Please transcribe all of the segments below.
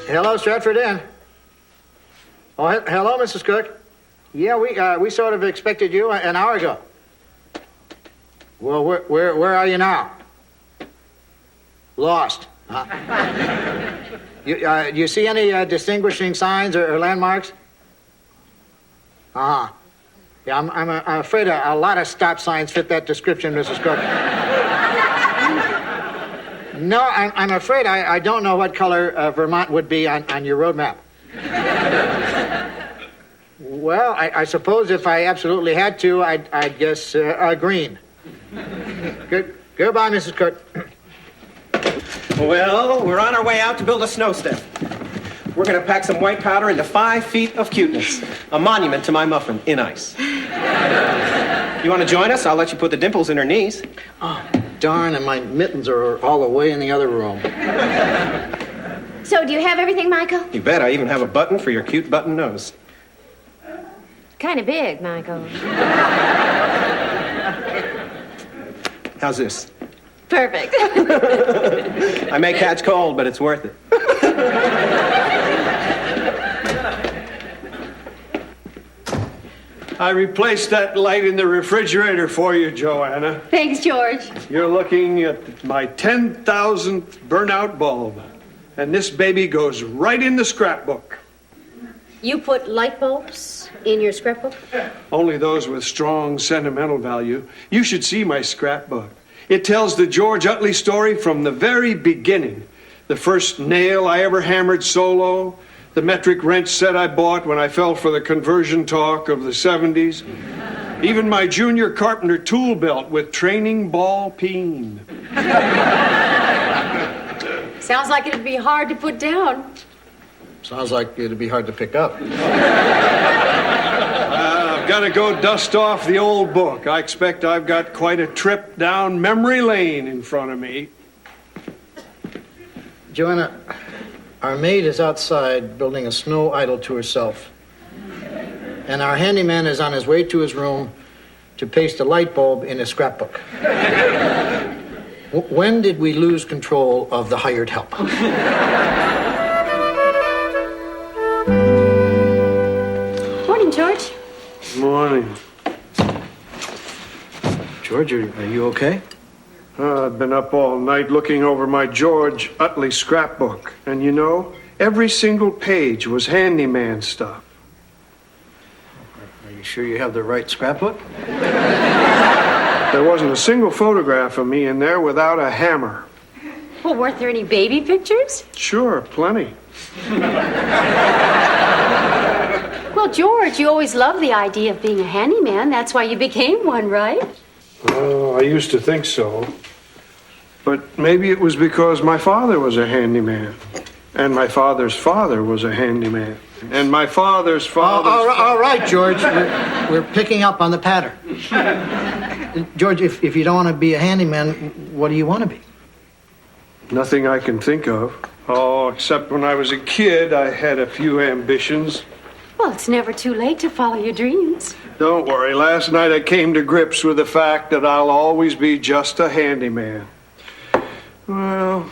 Hello, Stratford Inn. Oh, hello, Mrs. Cook. Yeah, we sort of expected you an hour ago. Well, where are you now? Lost. Huh? You see any distinguishing signs or landmarks? Uh-huh. Yeah, I'm afraid a lot of stop signs fit that description, Mrs. Cook. No, I'm afraid I don't know what color Vermont would be on your road map. Well, I suppose if I absolutely had to, I'd guess green. Goodbye, Mrs. Cook. Well, we're on our way out to build a snow step. We're going to pack some white powder into 5 feet of cuteness. A monument to my muffin in ice. You want to join us? I'll let you put the dimples in her knees. Oh, darn, and my mittens are all the way in the other room. So, do you have everything, Michael? You bet. I even have a button for your cute button nose. Kind of big, Michael. How's this? Perfect. I may catch cold, but it's worth it. I replaced that light in the refrigerator for you, Joanna. Thanks, George. You're looking at my 10,000th burnout bulb. And this baby goes right in the scrapbook. You put light bulbs in your scrapbook? Only those with strong sentimental value. You should see my scrapbook. It tells the George Utley story from the very beginning. The first nail I ever hammered solo, the metric wrench set I bought when I fell for the conversion talk of the 70s, even my junior carpenter tool belt with training ball peen. Sounds like it'd be hard to put down. Sounds like it'd be hard to pick up. I've got to go dust off the old book. I expect I've got quite a trip down memory lane in front of me. Joanna, our maid is outside building a snow idol to herself. And our handyman is on his way to his room to paste a light bulb in his scrapbook. When did we lose control of the hired help? Morning, George. Morning. George, are you okay? I've been up all night looking over my George Utley scrapbook. And you know, every single page was handyman stuff. Are you sure you have the right scrapbook? There wasn't a single photograph of me in there without a hammer. Well, weren't there any baby pictures? Sure, plenty. Well, George, you always loved the idea of being a handyman. That's why you became one, right? Oh, I used to think so. But maybe it was because my father was a handyman. And my father's father was a handyman. And my father's father... All right, George. We're picking up on the pattern. George, if you don't want to be a handyman, what do you want to be? Nothing I can think of. Oh, except when I was a kid, I had a few ambitions. Well, it's never too late to follow your dreams. Don't worry. Last night I came to grips with the fact that I'll always be just a handyman. Well,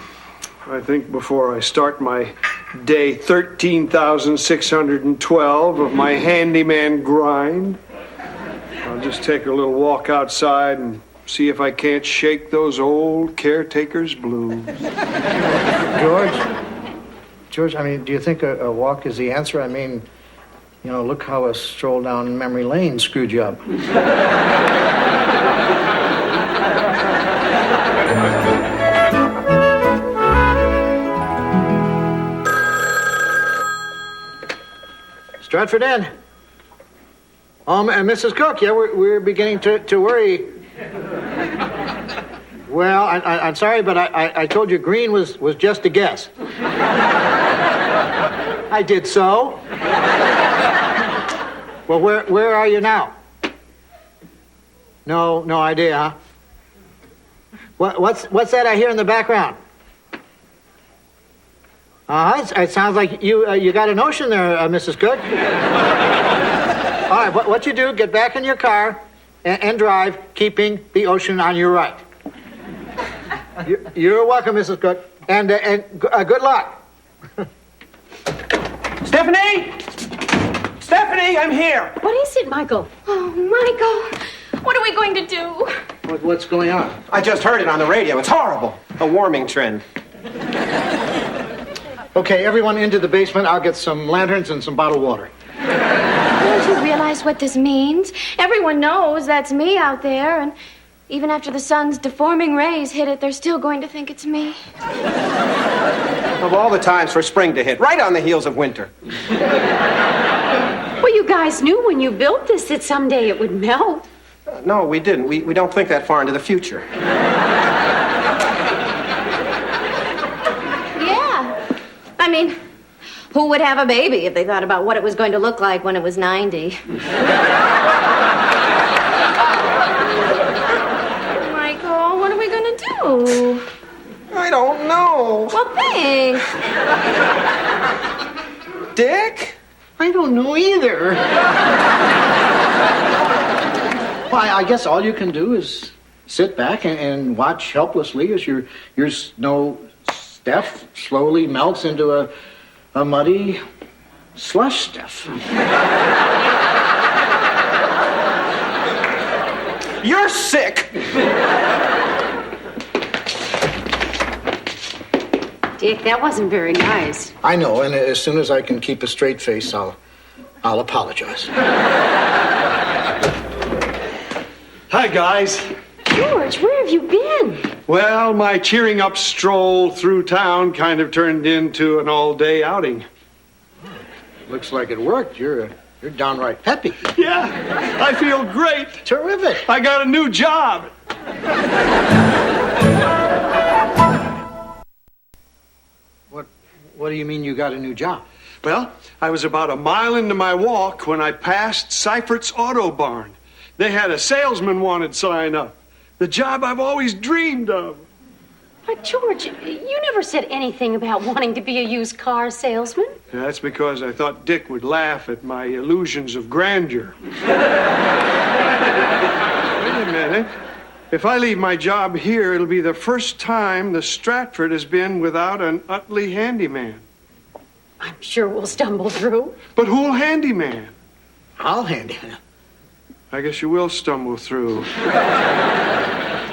I think before I start my day 13,612 of my handyman grind, I'll just take a little walk outside and see if I can't shake those old caretaker's blues. George, I mean, do you think a walk is the answer? I mean, you know, look how a stroll down memory lane screwed you up. Stratford Inn. And Mrs. Cook, yeah, we're beginning to worry. Well, I'm sorry, but I told you green was just a guess. I did so. Well, where are you now? No idea, huh? What's that I hear in the background? It sounds like you got an ocean there, Mrs. Cook. All right, what you do, get back in your car and drive, keeping the ocean on your right. You're welcome, Mrs. Cook, and good luck. Stephanie! Stephanie, I'm here! What is it, Michael? Oh, Michael, what are we going to do? What's going on? I just heard it on the radio. It's horrible. A warming trend. Okay, everyone into the basement. I'll get some lanterns and some bottled water. Don't you realize what this means? Everyone knows that's me out there, and even after the sun's deforming rays hit it, they're still going to think it's me. Of all the times for spring to hit, right on the heels of winter. Well, you guys knew when you built this that someday it would melt. No, we didn't. We don't think that far into the future. Yeah. I mean, who would have a baby if they thought about what it was going to look like when it was 90? Michael, what are we going to do? I don't know. Well, thanks. Dick? I don't know either. Well, I guess all you can do is sit back and watch helplessly as your snow Steph slowly melts into a muddy slush Steph. You're sick! Dick, that wasn't very nice. I know, and as soon as I can keep a straight face, I'll apologize. Hi, guys. George, where have you been? Well, my cheering up stroll through town kind of turned into an all-day outing. Looks like it worked. You're downright peppy. Yeah, I feel great. Terrific. I got a new job. What do you mean you got a new job? Well, I was about a mile into my walk when I passed Seifert's Auto Barn. They had a salesman wanted sign up. The job I've always dreamed of. But, George, you never said anything about wanting to be a used car salesman. Yeah, that's because I thought Dick would laugh at my illusions of grandeur. Wait a minute. If I leave my job here, it'll be the first time the Stratford has been without an Utley handyman. I'm sure we'll stumble through. But who'll handyman? I'll hand him. I guess you will stumble through.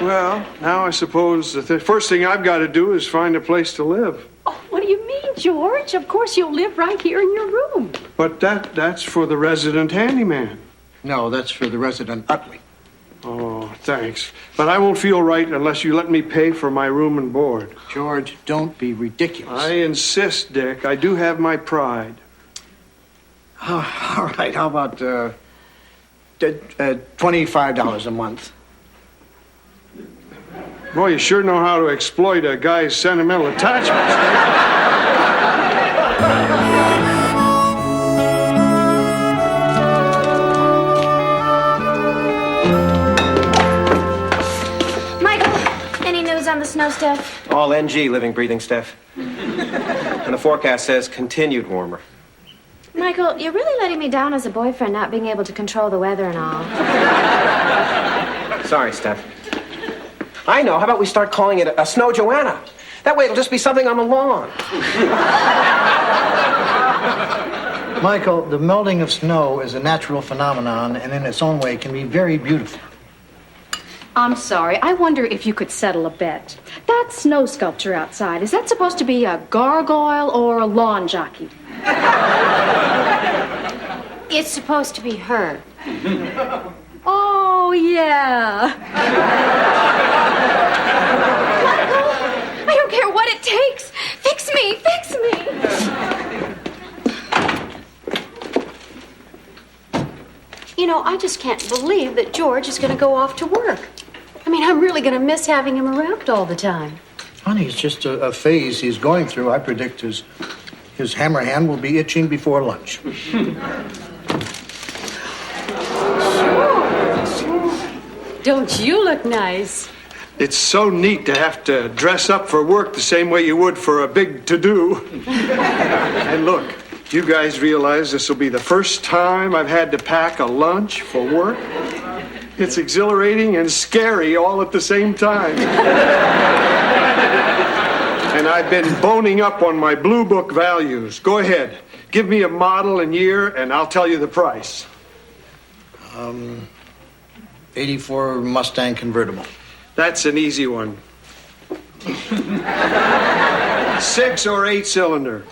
Well, now I suppose the first thing I've got to do is find a place to live. Oh, what do you mean, George? Of course you'll live right here in your room. But that's for the resident handyman. No, that's for the resident Utley. Oh, thanks. But I won't feel right unless you let me pay for my room and board. George, don't be ridiculous. I insist, Dick. I do have my pride. Oh, all right, how about $25 a month? Boy, you sure know how to exploit a guy's sentimental attachments. On the snow, Steph? All NG, living, breathing, Steph. And the forecast says continued warmer. Michael, you're really letting me down as a boyfriend, not being able to control the weather and all. Sorry, Steph. I know. How about we start calling it a Snow Joanna? That way it'll just be something on the lawn. Michael, the melting of snow is a natural phenomenon and in its own way can be very beautiful. I'm sorry. I wonder if you could settle a bet. That snow sculpture outside, is that supposed to be a gargoyle or a lawn jockey? It's supposed to be her. Oh, yeah. Michael, I don't care what it takes. Fix me, fix me. You know, I just can't believe that George is going to go off to work. I mean, I'm really going to miss having him around all the time. Honey, it's just a phase he's going through. I predict his hammer hand will be itching before lunch. Sure. Don't you look nice? It's so neat to have to dress up for work the same way you would for a big to-do. And look, you guys realize this will be the first time I've had to pack a lunch for work? It's exhilarating and scary all at the same time. And I've been boning up on my Blue Book values. Go ahead. Give me a model and year, and I'll tell you the price. 84 Mustang convertible. That's an easy one. 6 or 8 cylinder.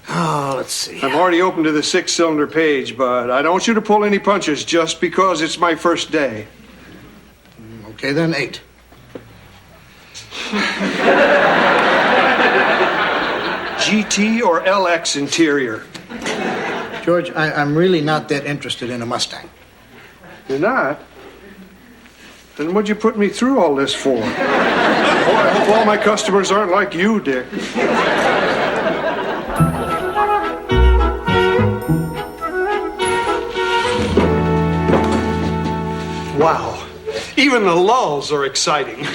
Oh, let's see. I'm already open to the 6-cylinder page, but I don't want you to pull any punches just because it's my first day. Okay, then 8. GT or LX interior? George, I'm really not that interested in a Mustang. You're not? Then what'd you put me through all this for? Oh, I hope all my customers aren't like you, Dick. Wow. Even the lulls are exciting.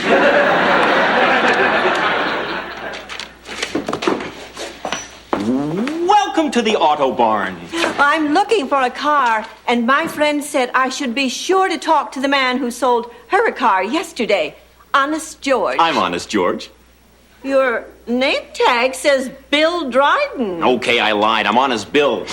Welcome to the Auto Barn. I'm looking for a car, and my friend said I should be sure to talk to the man who sold her a car yesterday. Honest George. I'm Honest George. Your name tag says Bill Dryden. Okay, I lied. I'm Honest Bill.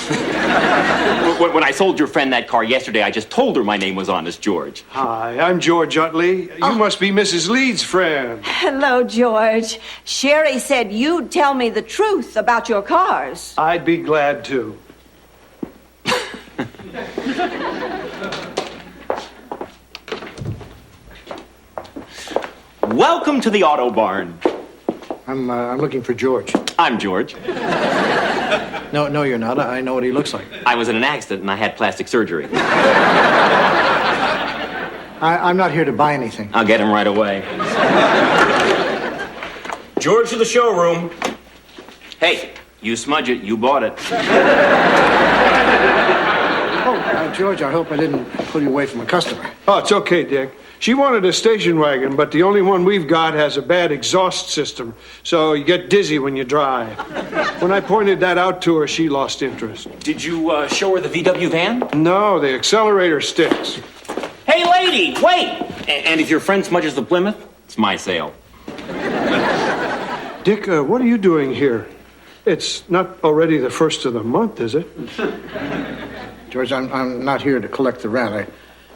When I sold your friend that car yesterday, I just told her my name was Honest George. Hi, I'm George Utley. You must be Mrs. Leeds' friend. Hello, George. Sherry said you'd tell me the truth about your cars. I'd be glad to. Welcome to the Auto Barn. I'm looking for George. I'm George. No, you're not. I know what he looks like. I was in an accident and I had plastic surgery. I'm not here to buy anything. I'll get him right away. George to the showroom. Hey, you smudge it. You bought it. George, I hope I didn't pull you away from a customer. Oh, it's okay, Dick. She wanted a station wagon, but the only one we've got has a bad exhaust system, so you get dizzy when you drive. When I pointed that out to her, she lost interest. Did you show her the VW van? No, the accelerator sticks. Hey, lady, wait! And if your friend smudges the Plymouth, it's my sale. Dick, what are you doing here? It's not already the first of the month, is it? George, I'm not here to collect the rent. I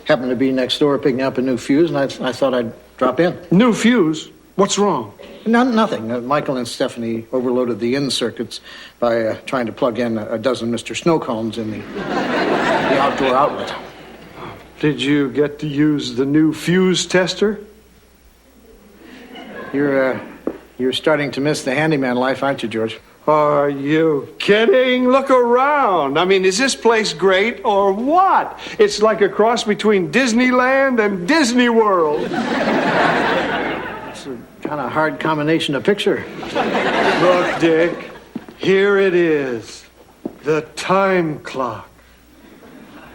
happened to be next door picking up a new fuse, and I thought I'd drop in. New fuse? What's wrong? Nothing. Michael and Stephanie overloaded the in circuits by trying to plug in a dozen Mr. Snow Cones in the outdoor outlet. Did you get to use the new fuse tester? You're starting to miss the handyman life, aren't you, George? Are you kidding? Look around. I mean, is this place great or what? It's like a cross between Disneyland and Disney World. It's a kind of hard combination to picture. Look, Dick, here it is. The time clock.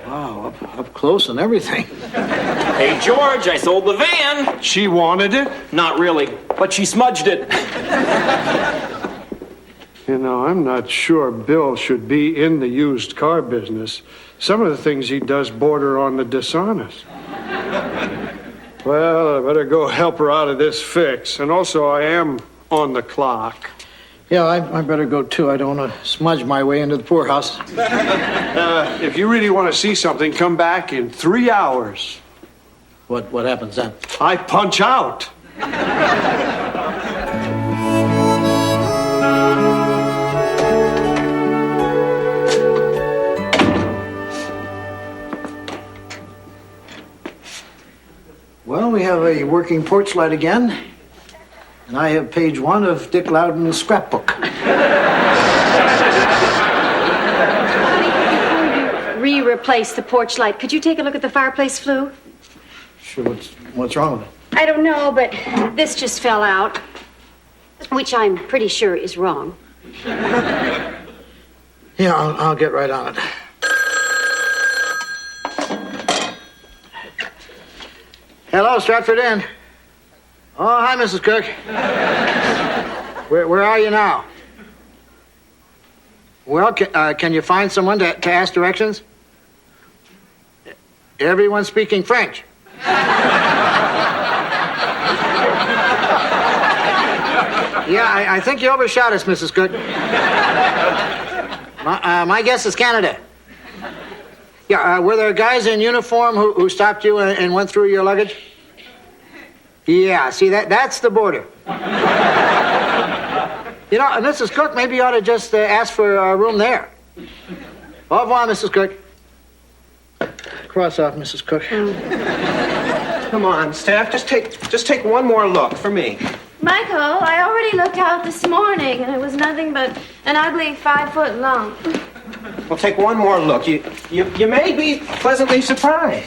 Wow, up close and everything. Hey, George, I sold the van. She wanted it? Not really, but she smudged it. You know, I'm not sure Bill should be in the used car business. Some of the things he does border on the dishonest. Well, I better go help her out of this fix. And also, I am on the clock. Yeah, I better go, too. I don't want to smudge my way into the poorhouse. If you really want to see something, come back in 3 hours. What happens then? I punch out. Well, we have a working porch light again. And I have page 1 of Dick Loudon's scrapbook. Replace the porch light. Could you take a look at the fireplace flue? Sure, what's wrong with it? I don't know, but this just fell out, which I'm pretty sure is wrong. Yeah, I'll get right on it. Hello, Stratford Inn. Oh, hi, Mrs. Cook. Where are you now? Well, can you find someone to ask directions? Everyone's speaking French. Yeah, I think you overshot us, Mrs. Cook. My guess is Canada. Yeah, were there guys in uniform who stopped you and went through your luggage? Yeah, see, that's the border. You know, Mrs. Cook, maybe you ought to just ask for a room there. Au revoir, Mrs. Cook. Cross off, Mrs. Cook. Come on, Steph, just take one more look for me. Michael, I already looked out this morning, and it was nothing but an ugly 5-foot lump. Well, take one more look. You may be pleasantly surprised.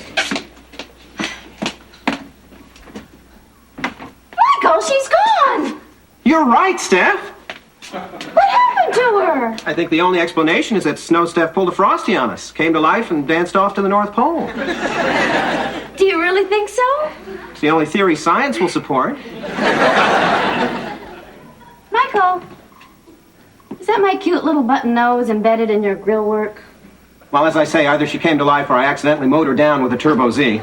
Michael, she's gone! You're right, Steph. What happened to her? I think the only explanation is that Snow Steph pulled a Frosty on us, came to life, and danced off to the North Pole. Do you really think so? It's the only theory science will support. Michael, is that my cute little button nose embedded in your grill work? Well, as I say, either she came to life or I accidentally mowed her down with a Turbo Z.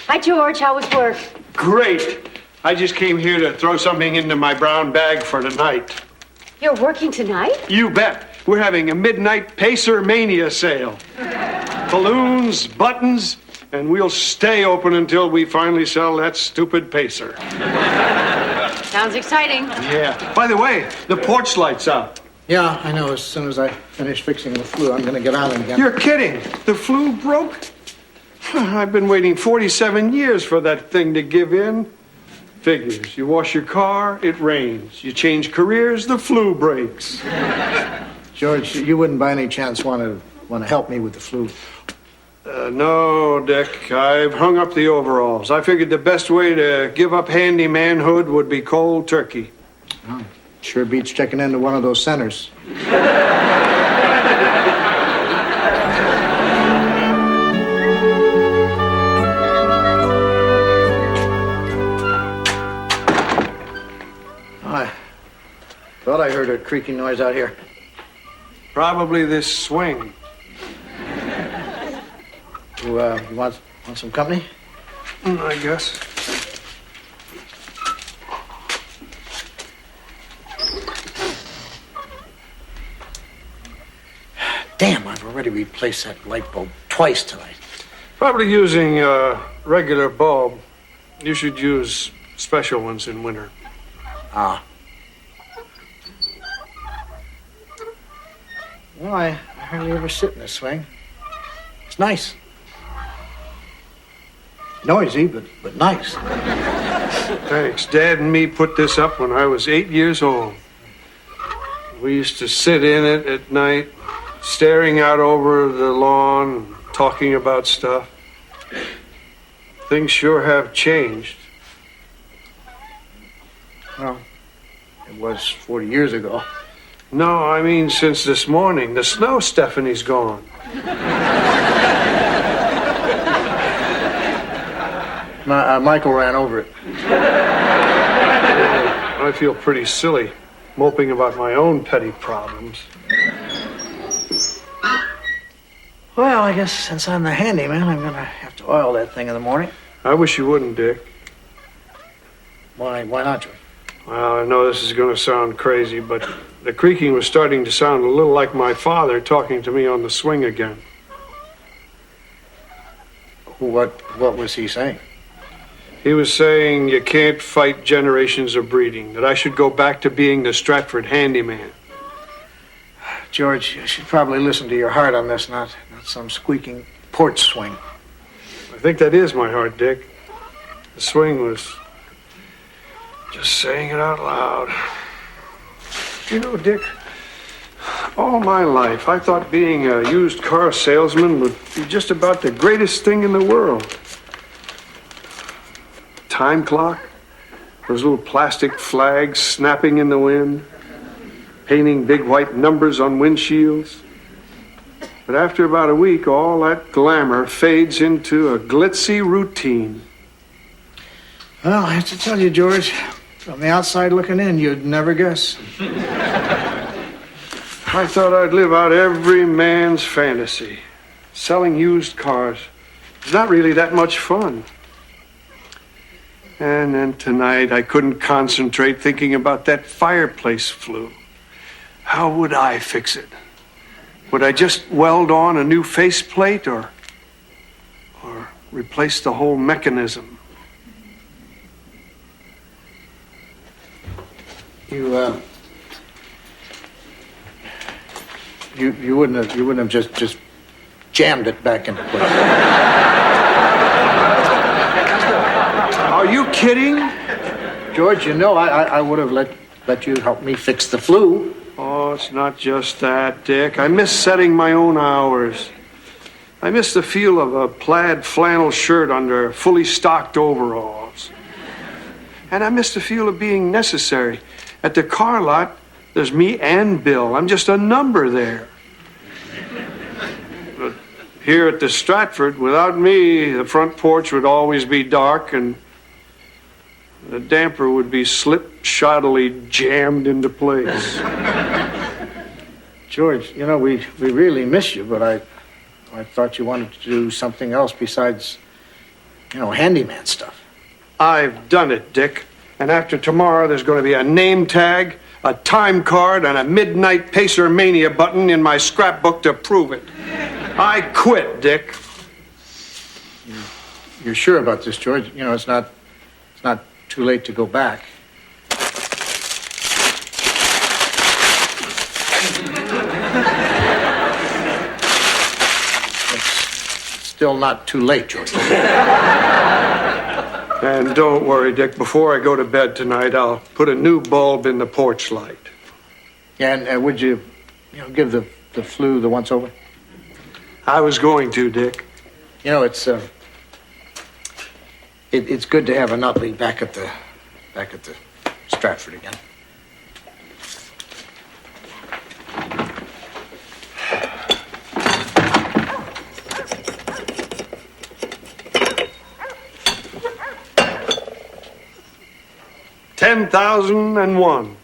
Hi, George. How was work? Great. I just came here to throw something into my brown bag for tonight. You're working tonight? You bet. We're having a midnight Pacer Mania sale. Balloons, buttons, and we'll stay open until we finally sell that stupid Pacer. Sounds exciting. Yeah. By the way, the porch light's out. Yeah, I know. As soon as I finish fixing the flue, I'm going to get on it again. You're kidding. The flue broke? I've been waiting 47 years for that thing to give in. Figures. You wash your car, it rains. You change careers, the flue breaks. George, you wouldn't by any chance want to help me with the flue? No, Dick. I've hung up the overalls. I figured the best way to give up handymanhood would be cold turkey. Oh, sure beats checking into one of those centers. Thought I heard a creaking noise out here. Probably this swing. You want some company? I guess. Damn, I've already replaced that light bulb twice tonight. Probably using a regular bulb. You should use special ones in winter. Ah. Well, I hardly ever sit in this swing. It's nice. Noisy, but nice. Thanks. Dad and me put this up when I was 8 years old. We used to sit in it at night, staring out over the lawn, talking about stuff. Things sure have changed. Well, it was 40 years ago. No, I mean since this morning. The snow Stephanie's gone. Michael ran over it. I feel pretty silly, moping about my own petty problems. Well, I guess since I'm the handyman, I'm going to have to oil that thing in the morning. I wish you wouldn't, Dick. Why not, George? Well, I know this is going to sound crazy, but the creaking was starting to sound a little like my father talking to me on the swing again. What was he saying? He was saying you can't fight generations of breeding, that I should go back to being the Stratford handyman. George, you should probably listen to your heart on this, not some squeaking porch swing. I think that is my heart, Dick. The swing was just saying it out loud. You know, Dick, all my life I thought being a used car salesman would be just about the greatest thing in the world. Time clock, those little plastic flags snapping in the wind, painting big white numbers on windshields. But after about a week, all that glamour fades into a glitzy routine. Well, I have to tell you, George, from the outside looking in, you'd never guess. I thought I'd live out every man's fantasy. selling used cars is not really that much fun. And then tonight I couldn't concentrate thinking about that fireplace flue. How would I fix it? Would I just weld on a new faceplate or replace the whole mechanism? You wouldn't have just jammed it back into place. Are you kidding? George, you know I would have let you help me fix the flue. Oh, it's not just that, Dick. I miss setting my own hours. I miss the feel of a plaid flannel shirt under fully stocked overalls. And I miss the feel of being necessary. At the car lot, there's me and Bill. I'm just a number there. But here at the Stratford, without me, the front porch would always be dark and the damper would be slip-shoddily jammed into place. George, you know, we really miss you, but I thought you wanted to do something else besides, handyman stuff. I've done it, Dick. And after tomorrow, there's going to be a name tag, a time card, and a Midnight Pacer Mania button in my scrapbook to prove it. I quit, Dick. You're sure about this, George? You know, it's not too late to go back. It's still not too late, George. And don't worry, Dick. Before I go to bed tonight, I'll put a new bulb in the porch light. And would you, give the flue the once-over? I was going to, Dick. You know, it's good to have a Nutley back at the Stratford again. $10,001.